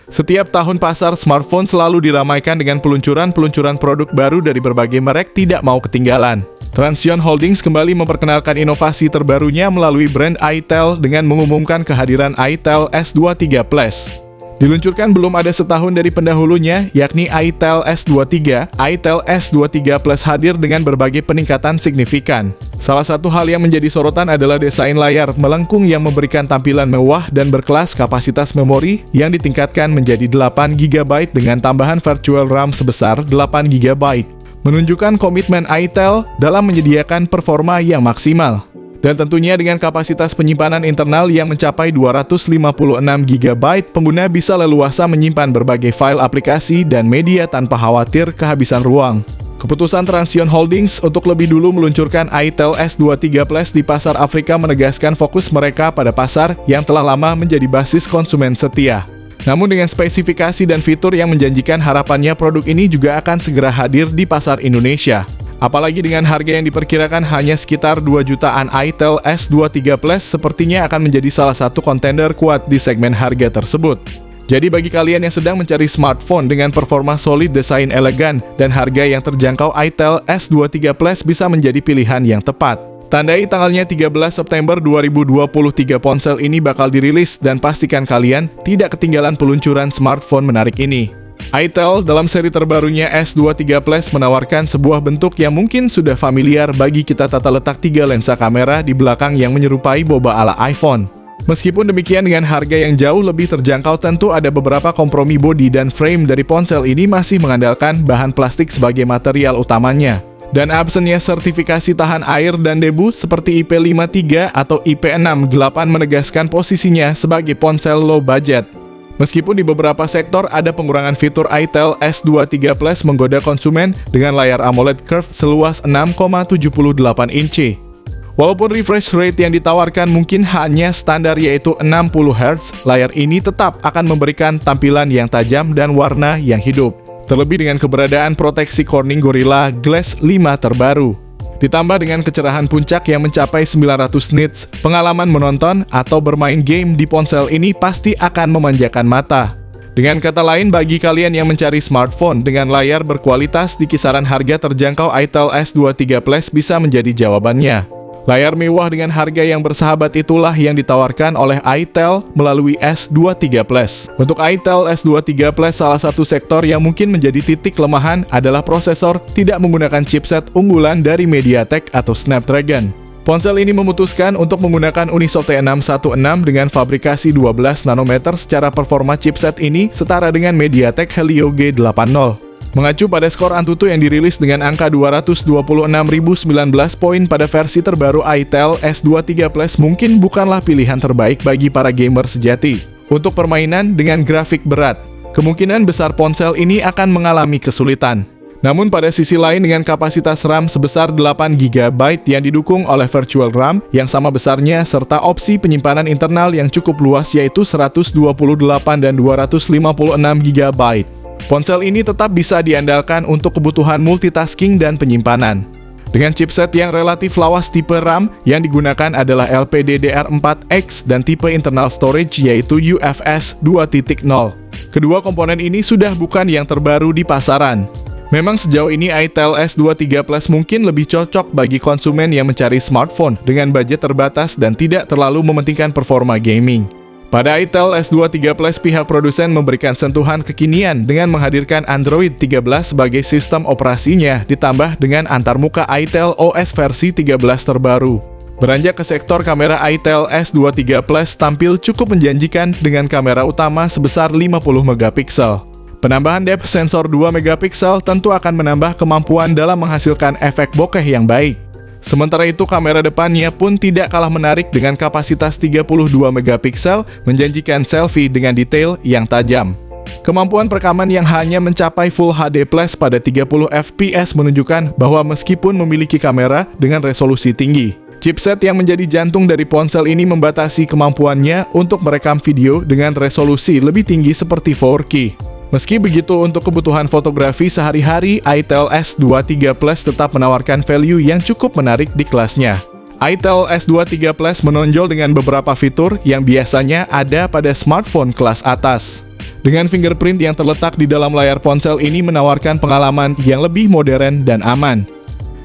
Setiap tahun pasar smartphone selalu diramaikan dengan peluncuran-peluncuran produk baru dari berbagai merek tidak mau ketinggalan. Transsion Holdings kembali memperkenalkan inovasi terbarunya melalui brand itel dengan mengumumkan kehadiran itel S23 Plus. Diluncurkan belum ada setahun dari pendahulunya, yakni itel S23. itel S23 Plus hadir dengan berbagai peningkatan signifikan. Salah satu hal yang menjadi sorotan adalah desain layar melengkung yang memberikan tampilan mewah dan berkelas, kapasitas memori yang ditingkatkan menjadi 8 GB dengan tambahan virtual RAM sebesar 8 GB. Menunjukkan komitmen itel dalam menyediakan performa yang maksimal. Dan tentunya dengan kapasitas penyimpanan internal yang mencapai 256 GB, pengguna bisa leluasa menyimpan berbagai file aplikasi dan media tanpa khawatir kehabisan ruang. Keputusan Transsion Holdings untuk lebih dulu meluncurkan itel S23 Plus di pasar Afrika menegaskan fokus mereka pada pasar yang telah lama menjadi basis konsumen setia. Namun dengan spesifikasi dan fitur yang menjanjikan, harapannya produk ini juga akan segera hadir di pasar Indonesia. Apalagi dengan harga yang diperkirakan hanya sekitar 2 jutaan, itel S23 Plus sepertinya akan menjadi salah satu kontender kuat di segmen harga tersebut. Jadi bagi kalian yang sedang mencari smartphone dengan performa solid, desain elegan, dan harga yang terjangkau, itel S23 Plus bisa menjadi pilihan yang tepat. Tandai tanggalnya 13 September 2023 ponsel ini bakal dirilis dan pastikan kalian tidak ketinggalan peluncuran smartphone menarik ini. itel dalam seri terbarunya S23 Plus menawarkan sebuah bentuk yang mungkin sudah familiar bagi kita, tata letak 3 lensa kamera di belakang yang menyerupai boba ala iPhone. Meskipun demikian, dengan harga yang jauh lebih terjangkau, tentu ada beberapa kompromi. Bodi dan frame dari ponsel ini masih mengandalkan bahan plastik sebagai material utamanya. Dan absennya sertifikasi tahan air dan debu seperti IP53 atau IP68 menegaskan posisinya sebagai ponsel low budget. Meskipun di beberapa sektor ada pengurangan fitur, itel S23 Plus menggoda konsumen dengan layar AMOLED curve seluas 6,78 inci. Walaupun refresh rate yang ditawarkan mungkin hanya standar yaitu 60 Hz, layar ini tetap akan memberikan tampilan yang tajam dan warna yang hidup. Terlebih dengan keberadaan proteksi Corning Gorilla Glass 5 terbaru. Ditambah dengan kecerahan puncak yang mencapai 900 nits, pengalaman menonton atau bermain game di ponsel ini pasti akan memanjakan mata. Dengan kata lain, bagi kalian yang mencari smartphone dengan layar berkualitas di kisaran harga terjangkau, itel S23 Plus bisa menjadi jawabannya. Layar mewah dengan harga yang bersahabat itulah yang ditawarkan oleh itel melalui S23 Plus. Untuk itel S23 Plus, salah satu sektor yang mungkin menjadi titik kelemahan adalah prosesor tidak menggunakan chipset unggulan dari MediaTek atau Snapdragon. Ponsel ini memutuskan untuk menggunakan Unisoc T616 dengan fabrikasi 12 nanometer. Secara performa, chipset ini setara dengan MediaTek Helio G80. Mengacu pada skor Antutu yang dirilis dengan angka 226.019 poin pada versi terbaru, itel S23 Plus mungkin bukanlah pilihan terbaik bagi para gamer sejati. Untuk permainan dengan grafik berat, kemungkinan besar ponsel ini akan mengalami kesulitan. Namun pada sisi lain, dengan kapasitas RAM sebesar 8 GB yang didukung oleh virtual RAM yang sama besarnya serta opsi penyimpanan internal yang cukup luas yaitu 128 dan 256 GB, ponsel ini tetap bisa diandalkan untuk kebutuhan multitasking dan penyimpanan. Dengan chipset yang relatif lawas, tipe RAM yang digunakan adalah LPDDR4X dan tipe internal storage yaitu UFS 2.0. Kedua komponen ini sudah bukan yang terbaru di pasaran. Memang sejauh ini itel S23 Plus mungkin lebih cocok bagi konsumen yang mencari smartphone dengan budget terbatas dan tidak terlalu mementingkan performa gaming. Pada itel S23 Plus, pihak produsen memberikan sentuhan kekinian dengan menghadirkan Android 13 sebagai sistem operasinya, ditambah dengan antarmuka itel OS versi 13 terbaru. Beranjak ke sektor kamera, itel S23 Plus tampil cukup menjanjikan dengan kamera utama sebesar 50 megapiksel. Penambahan depth sensor 2 megapiksel tentu akan menambah kemampuan dalam menghasilkan efek bokeh yang baik. Sementara itu, kamera depannya pun tidak kalah menarik dengan kapasitas 32 megapiksel, menjanjikan selfie dengan detail yang tajam. Kemampuan perekaman yang hanya mencapai Full HD Plus pada 30 fps menunjukkan bahwa meskipun memiliki kamera dengan resolusi tinggi, chipset yang menjadi jantung dari ponsel ini membatasi kemampuannya untuk merekam video dengan resolusi lebih tinggi seperti 4K. Meski begitu, untuk kebutuhan fotografi sehari-hari, itel S23 Plus tetap menawarkan value yang cukup menarik di kelasnya. itel S23 Plus menonjol dengan beberapa fitur yang biasanya ada pada smartphone kelas atas. Dengan fingerprint yang terletak di dalam layar ponsel ini menawarkan pengalaman yang lebih modern dan aman.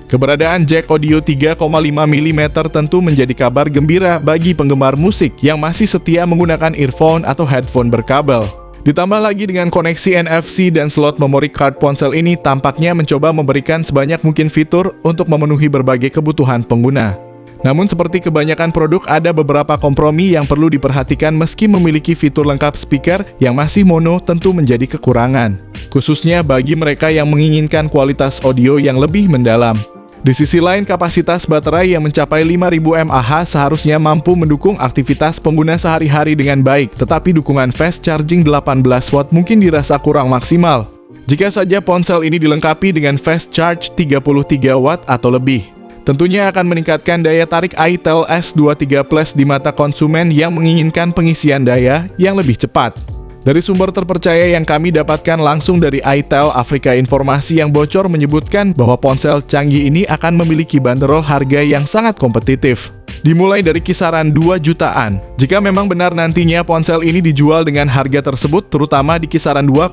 Keberadaan jack audio 3,5 mm tentu menjadi kabar gembira bagi penggemar musik yang masih setia menggunakan earphone atau headphone berkabel. Ditambah lagi dengan koneksi NFC dan slot memory card, ponsel ini tampaknya mencoba memberikan sebanyak mungkin fitur untuk memenuhi berbagai kebutuhan pengguna. Namun seperti kebanyakan produk, ada beberapa kompromi yang perlu diperhatikan meski memiliki fitur lengkap. Speaker yang masih mono tentu menjadi kekurangan, khususnya bagi mereka yang menginginkan kualitas audio yang lebih mendalam. Di sisi lain, kapasitas baterai yang mencapai 5000 mAh seharusnya mampu mendukung aktivitas pengguna sehari-hari dengan baik, tetapi dukungan fast charging 18 watt mungkin dirasa kurang maksimal jika saja ponsel ini dilengkapi dengan fast charge 33 watt atau lebih. Tentunya akan meningkatkan daya tarik itel S23 Plus di mata konsumen yang menginginkan pengisian daya yang lebih cepat. Dari sumber terpercaya yang kami dapatkan langsung dari itel Afrika, informasi yang bocor menyebutkan bahwa ponsel canggih ini akan memiliki banderol harga yang sangat kompetitif, dimulai dari kisaran 2 jutaan. Jika memang benar nantinya ponsel ini dijual dengan harga tersebut, terutama di kisaran 2,1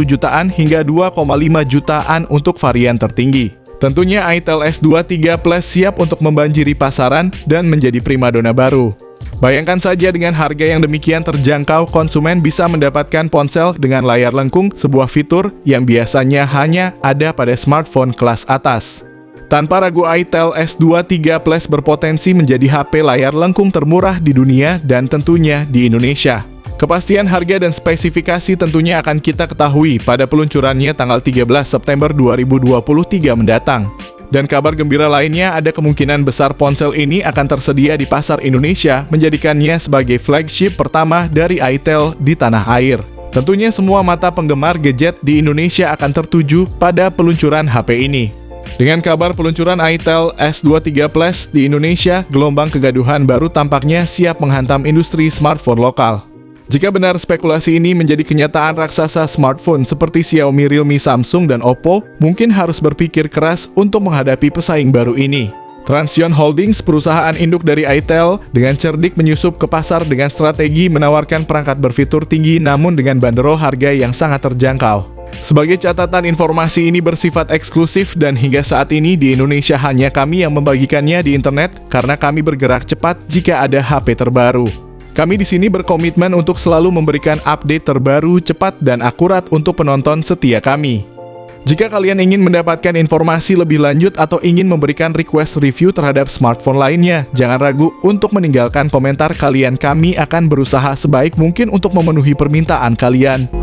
jutaan hingga 2,5 jutaan untuk varian tertinggi. Tentunya itel S23 Plus siap untuk membanjiri pasaran dan menjadi primadona baru. Bayangkan saja dengan harga yang demikian terjangkau, konsumen bisa mendapatkan ponsel dengan layar lengkung, sebuah fitur yang biasanya hanya ada pada smartphone kelas atas. Tanpa ragu, itel S23 Plus berpotensi menjadi HP layar lengkung termurah di dunia dan tentunya di Indonesia. Kepastian harga dan spesifikasi tentunya akan kita ketahui pada peluncurannya tanggal 13 September 2023 mendatang. Dan kabar gembira lainnya, ada kemungkinan besar ponsel ini akan tersedia di pasar Indonesia, menjadikannya sebagai flagship pertama dari itel di tanah air. Tentunya semua mata penggemar gadget di Indonesia akan tertuju pada peluncuran HP ini. Dengan kabar peluncuran itel S23 Plus di Indonesia, gelombang kegaduhan baru tampaknya siap menghantam industri smartphone lokal. Jika benar spekulasi ini menjadi kenyataan, raksasa smartphone seperti Xiaomi, Realme, Samsung, dan Oppo mungkin harus berpikir keras untuk menghadapi pesaing baru ini. Transsion Holdings, perusahaan induk dari itel, dengan cerdik menyusup ke pasar dengan strategi menawarkan perangkat berfitur tinggi namun dengan banderol harga yang sangat terjangkau. Sebagai catatan, informasi ini bersifat eksklusif dan hingga saat ini di Indonesia hanya kami yang membagikannya di internet karena kami bergerak cepat jika ada HP terbaru. Kami di sini berkomitmen untuk selalu memberikan update terbaru, cepat, dan akurat untuk penonton setia kami. Jika kalian ingin mendapatkan informasi lebih lanjut atau ingin memberikan request review terhadap smartphone lainnya, jangan ragu untuk meninggalkan komentar kalian. Kami akan berusaha sebaik mungkin untuk memenuhi permintaan kalian.